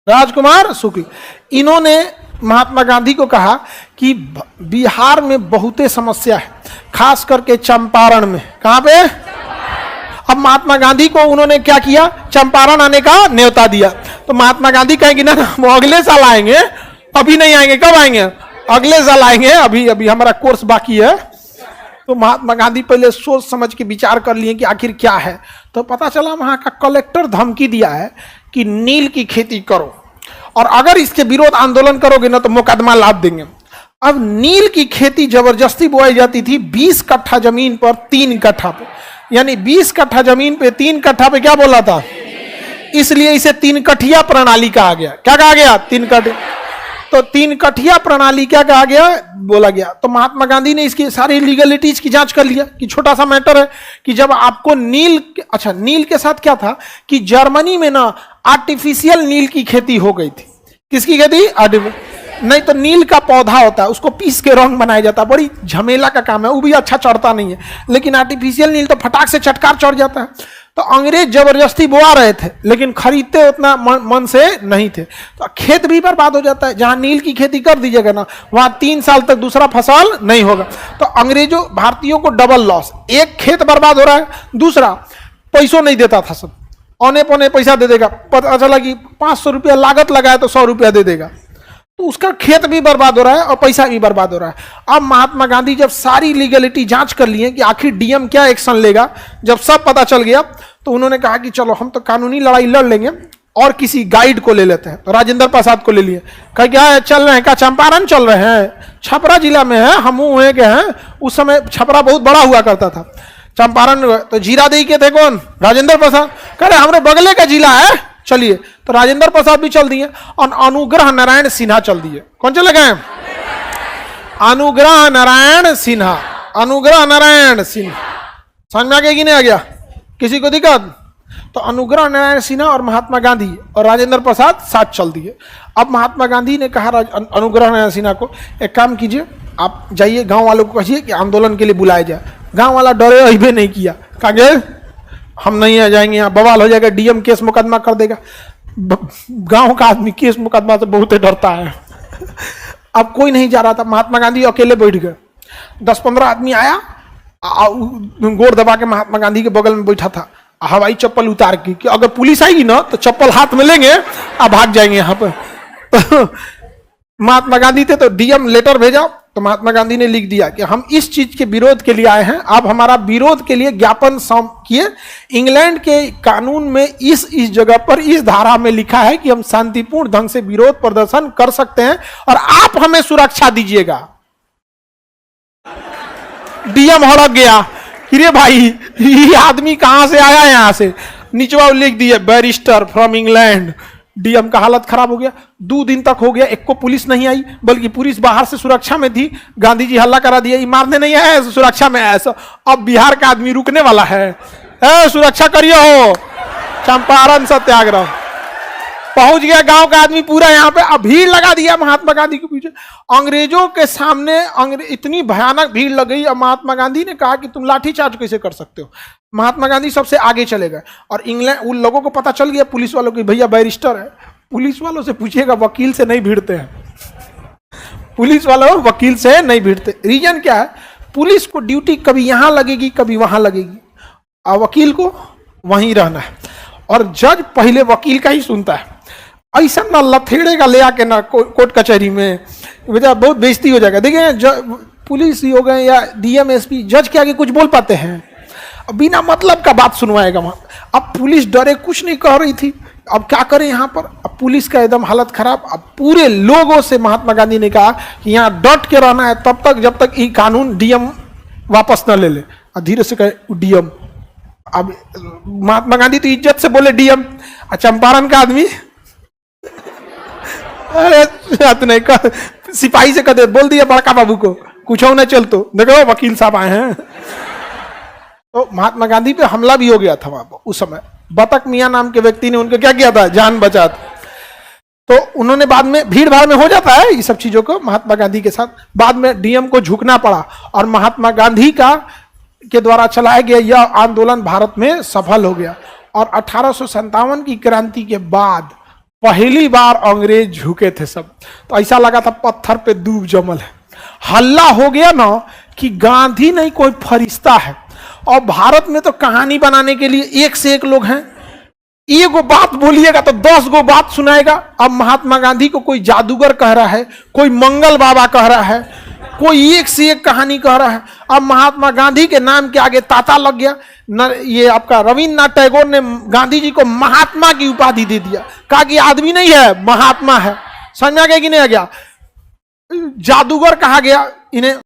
राजकुमार शुक्ल, इन्होंने महात्मा गांधी को कहा कि बिहार में बहुते समस्या है, खास करके चंपारण में। कहां पे? अब महात्मा गांधी को उन्होंने क्या किया, चंपारण आने का न्योता दिया। तो महात्मा गांधी कहेंगे ना वो अगले साल आएंगे, अभी नहीं आएंगे। कब आएंगे? अगले साल आएंगे, अभी अभी हमारा कोर्स बाकी है। तो महात्मा गांधी पहले सोच समझ के विचार कर लिए कि आखिर क्या है। तो पता चला वहां का कलेक्टर धमकी दिया है कि नील की खेती करो, और अगर इसके विरोध आंदोलन करोगे ना तो मुकदमा लाद देंगे। अब नील की खेती जबरदस्ती बोई जाती थी 20 कट्ठा जमीन पर 3 कट्ठा पे, यानी 20 कट्ठा जमीन पे 3 कट्ठा पे क्या बोला था, इसलिए इसे 3 कठिया प्रणाली कहा गया। क्या कहा गया? 3 कठिया। तो 3 कठिया प्रणाली क्या कहा गया, बोला गया। तो महात्मा गांधी ने इसकी सारी लीगलिटीज की जांच कर लिया कि छोटा सा मैटर है कि जब आपको नील, अच्छा नील के साथ क्या था कि जर्मनी में ना आर्टिफिशियल नील की खेती हो गई थी। किसकी खेती? नहीं तो नील का पौधा होता है, उसको पीस के रंग बनाया जाता है, बड़ी झमेला का काम है, वो भी अच्छा चढ़ता नहीं है। लेकिन आर्टिफिशियल नील तो फटाक से चटकार चढ़ जाता है। तो अंग्रेज जबरदस्ती बोआ रहे थे, लेकिन खरीदते उतना मन से नहीं थे, तो खेत भी बर्बाद हो जाता है। जहां नील की खेती कर दीजिएगा ना, वहां 3 साल तक दूसरा फसल नहीं होगा। तो अंग्रेजों भारतीयों को डबल लॉस, एक खेत बर्बाद हो रहा है, दूसरा पैसों नहीं देता था, सब औने पौने पैसा दे देगा। पता चला कि 500 रुपया लागत लगाया तो 100 रुपया दे देगा, तो उसका खेत भी बर्बाद हो रहा है और पैसा भी बर्बाद हो रहा है। अब महात्मा गांधी जब सारी लीगलिटी जांच कर लिए कि आखिर डीएम क्या एक्शन लेगा, जब सब पता चल गया तो उन्होंने कहा कि चलो हम तो कानूनी लड़ाई लड़ लेंगे और किसी गाइड को ले लेते हैं। तो राजेंद्र प्रसाद को ले लिए, कहा क्या चल रहे हैं? क्या चंपारण चल रहे हैं? छपरा जिला में है, हम हुए के हैं। उस समय छपरा बहुत बड़ा हुआ करता था, चंपारण। तो जीरादेई के थे कौन? राजेंद्र प्रसाद। कह रहे हमारे बगले का जिला है, चलिए। तो राजेंद्र प्रसाद भी चल दिए और अनुग्रह नारायण सिन्हा चल दिए। कौन चले गए? अनुग्रह नारायण सिन्हा। अनुग्रह नारायण सिन्हा समझ में आ गया कि नहीं आ गया? किसी को दिक्कत? तो अनुग्रह नारायण सिन्हा और महात्मा गांधी और राजेंद्र प्रसाद साथ चल दिए। अब महात्मा गांधी ने कहा अनुग्रह नारायण सिन्हा को, एक काम कीजिए, आप जाइए गांव वालों को कहिए कि आंदोलन के लिए बुलाया जाए। गांव वाला डरे अहिबे नहीं किया, कहा हम नहीं आ जाएंगे, यहाँ बवाल हो जाएगा, डीएम केस मुकदमा कर देगा। गांव का आदमी केस मुकदमा से बहुत डरता है। अब कोई नहीं जा रहा था, महात्मा गांधी अकेले बैठ गए। 10-15 आदमी आया, गोड़ दबा के महात्मा गांधी के बगल में बैठा था, हवाई चप्पल उतार के कि अगर पुलिस आएगी ना तो चप्पल हाथ में लेंगे और भाग जाएंगे यहाँ पर। तो महात्मा गांधी थे तो डीएम लेटर भेजा, तो महात्मा गांधी ने लिख दिया कि हम इस चीज के विरोध के लिए आए हैं, आप हमारा विरोध के लिए ज्ञापन किए। इंग्लैंड के कानून में इस जगह पर इस धारा में लिखा है कि हम शांतिपूर्ण ढंग से विरोध प्रदर्शन कर सकते हैं और आप हमें सुरक्षा दीजिएगा। डीएम हड़क गया कि रे भाई ये आदमी कहां से आया? यहां से निचवा लिख दिया बैरिस्टर फ्रॉम इंग्लैंड। डीएम का हालत खराब हो गया। 2 दिन तक हो गया, एक को पुलिस नहीं आई, बल्कि पुलिस बाहर से सुरक्षा में थी। गांधी जी हल्ला करा दिया, ये मारने नहीं आया, सुरक्षा में आया। अब बिहार का आदमी रुकने वाला है, सुरक्षा करिए हो। चंपारण सत्याग्रह पहुंच गया, गांव का आदमी पूरा यहाँ पे अब भीड़ लगा दिया महात्मा गांधी के पीछे। अंग्रेजों के सामने इतनी भयानक भीड़ लग गई। अब महात्मा गांधी ने कहा कि तुम लाठीचार्ज कैसे कर सकते हो। महात्मा गांधी सबसे आगे चले गए और इंग्लैंड उन लोगों को पता चल गया, पुलिस वालों की, भैया बैरिस्टर है। पुलिस वालों से पूछिएगा, वकील से नहीं भिड़ते हैं। पुलिस वालों वकील से नहीं भिड़ते। रीजन क्या है? पुलिस को ड्यूटी कभी यहां लगेगी कभी वहां लगेगी, और वकील को वहीं रहना है। और जज पहले वकील का ही सुनता है। ऐसा ना लथेड़ेगा ले आके ना कोर्ट कचहरी में, बेटा बहुत बेइज्जती हो जाएगा। देखिए पुलिस हो गए या डीएम एसपी, जज के आगे कुछ बोल पाते हैं? बिना मतलब का बात सुनवाएगा वहां। अब पुलिस डरे कुछ नहीं कह रही थी, अब क्या करें यहाँ पर? अब पुलिस का एकदम हालत खराब। अब पूरे लोगों से महात्मा गांधी ने कहा कि यहाँ डट के रहना है तब तक जब तक ये कानून डीएम वापस न ले ले। और धीरे से कहे डीएम। अब महात्मा गांधी तो इज्जत से बोले डीएम, चंपारण का आदमी अरे नहीं कर, सिपाही से कहते बोल दिया बड़का बाबू को कुछ हो न चल, तो देखो वकील साहब आए हैं। तो महात्मा गांधी पे हमला भी हो गया था वहां पर उस समय। बतक मियां नाम के व्यक्ति ने उनको क्या किया था? जान बचा। तो उन्होंने बाद में भीड़ भाड़ में हो जाता है ये सब चीजों को महात्मा गांधी के साथ। बाद में डीएम को झुकना पड़ा और महात्मा गांधी के द्वारा चलाया गया यह आंदोलन भारत में सफल हो गया। और 1857 की क्रांति के बाद पहली बार अंग्रेज झुके थे सब। तो ऐसा लगा था पत्थर पे दूब जमल है। हल्ला हो गया ना कि गांधी नहीं कोई फरिश्ता है। और भारत में तो कहानी बनाने के लिए एक से एक लोग हैं। एक गो बात बोलिएगा तो 10 गो बात सुनाएगा। अब महात्मा गांधी को कोई जादूगर कह रहा है, कोई मंगल बाबा कह रहा है, कोई एक से एक कहानी कह रहा है। अब महात्मा गांधी के नाम के आगे ताता लग गया। ये आपका रविन्द्रनाथ टैगोर ने गांधी जी को महात्मा की उपाधि दे दिया, कहा कि आदमी नहीं है महात्मा है। समझ में आ गया कि नहीं आ गया? जादूगर कहा गया इन्हें।